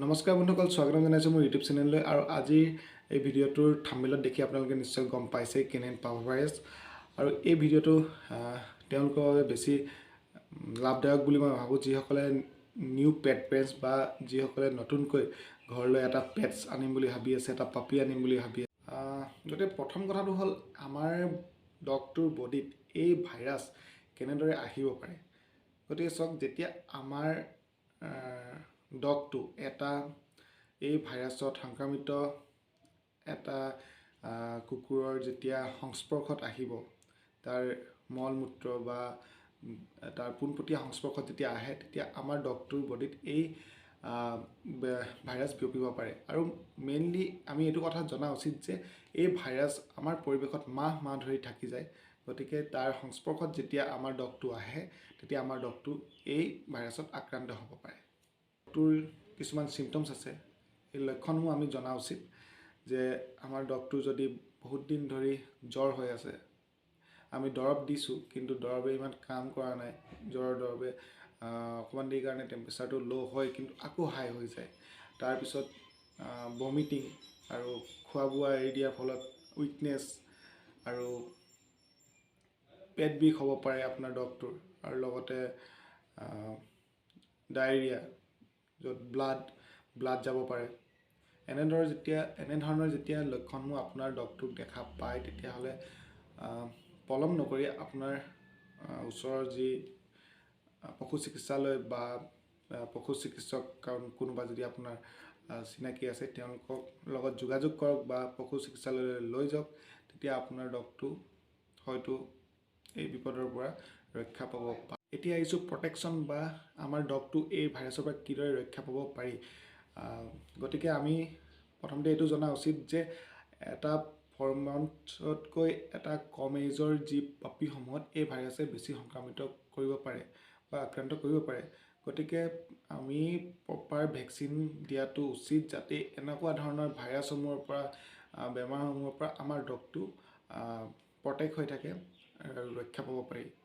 নমস্কাৰ বন্ধুসকল, স্বাগতম জনাইছোঁ মোৰ ইউটিউব চেনেললৈ। আৰু আজিৰ এই ভিডিঅ'টোৰ থাম্বনেইলত দেখি আপোনালোকে নিশ্চয় গম পাইছে কেনেন পাৰ্ভো ভাইৰাছ। আৰু এই ভিডিঅ'টো তেওঁলোকৰ বাবে বেছি লাভদায়ক বুলি মই ভাবোঁ, যিসকলে নিউ পেট পেৰেণ্টছ বা যিসকলে নতুনকৈ ঘৰলৈ এটা পেটছ আনিম বুলি ভাবি আছে, এটা পাপি আনিম বুলি ভাবি আছে। গতিকে প্ৰথম কথাটো হ'ল, আমাৰ ডগটোৰ বডিত এই ভাইৰাছ কেনেদৰে আহিব পাৰে। গতিকে চাওক, যেতিয়া আমাৰ ডগটো এটা এই ভাইৰাছত সংক্ৰমিত এটা কুকুৰৰ যেতিয়া সংস্পৰ্শত আহিব, তাৰ মল মূত্ৰ বা তাৰ পোনপটীয়া সংস্পৰ্শত যেতিয়া আহে, তেতিয়া আমাৰ ডগটোৰ বডিত এই ভাইৰাছ বিয়পিব পাৰে। আৰু মেইনলি আমি এইটো কথা জনা উচিত যে এই ভাইৰাছ আমাৰ পৰিৱেশত মাহ মাহ ধৰি থাকি যায়। গতিকে তাৰ সংস্পৰ্শত যেতিয়া আমাৰ ডগটো আহে, তেতিয়া আমাৰ ডগটো এই ভাইৰাছত আক্ৰান্ত হ'ব পাৰে। ডগটোৰ কিছুমান চিমটমছ আছে, এই লক্ষণসমূহ আমি জনা উচিত। যে আমাৰ ডগটোৰ যদি বহুত দিন ধৰি জ্বৰ হৈ আছে, আমি দৰৱ দিছোঁ কিন্তু দৰৱে ইমান কাম কৰা নাই, জ্বৰৰ দৰৱে অকণমান দেৰিৰ কাৰণে টেম্পাৰেচাৰটো ল' হয় কিন্তু আকৌ হাই হৈ যায়। তাৰপিছত ভমিটিং আৰু খোৱা বোৱা এৰি দিয়াৰ ফলত উইকনেছ আৰু পেট বিষ হ'ব পাৰে আপোনাৰ ডগটোৰ। আৰু লগতে ডায়েৰিয়া, য'ত ব্লাড যাব পাৰে। এনেধৰণৰ যেতিয়া লক্ষণসমূহ আপোনাৰ ডগটোক দেখা পায়, তেতিয়াহ'লে পলম নকৰি আপোনাৰ ওচৰৰ যি পশু চিকিৎসালয় বা পশু চিকিৎসক কোনোবা যদি আপোনাৰ চিনাকি আছে, তেওঁলোকৰ লগত যোগাযোগ কৰক বা পশু চিকিৎসালয়লৈ লৈ যাওক। তেতিয়া আপোনাৰ ডগটো হয়তো এই বিপদৰ পৰা ৰক্ষা পাব পাৰে। এতিয়া আহিছোঁ প্ৰটেকশ্যন বা আমাৰ ডগটো এই ভাইৰাছৰ পৰা কিদৰে ৰক্ষা পাব পাৰি। গতিকে আমি প্ৰথমতে এইটো জনা উচিত যে এটা 4 মান্থছতকৈ এটা কম এজৰ যি পাপিসমূহত এই ভাইৰাছে বেছি সংক্ৰমিত কৰিব পাৰে বা আক্ৰান্ত কৰিব পাৰে। গতিকে আমি প্ৰপাৰ ভেকচিন দিয়াটো উচিত, যাতে এনেকুৱা ধৰণৰ ভাইৰাছসমূহৰ পৰা, বেমাৰসমূহৰ পৰা আমাৰ ডগটো প্ৰটেক্ট হৈ থাকে, ৰক্ষা পাব পাৰি।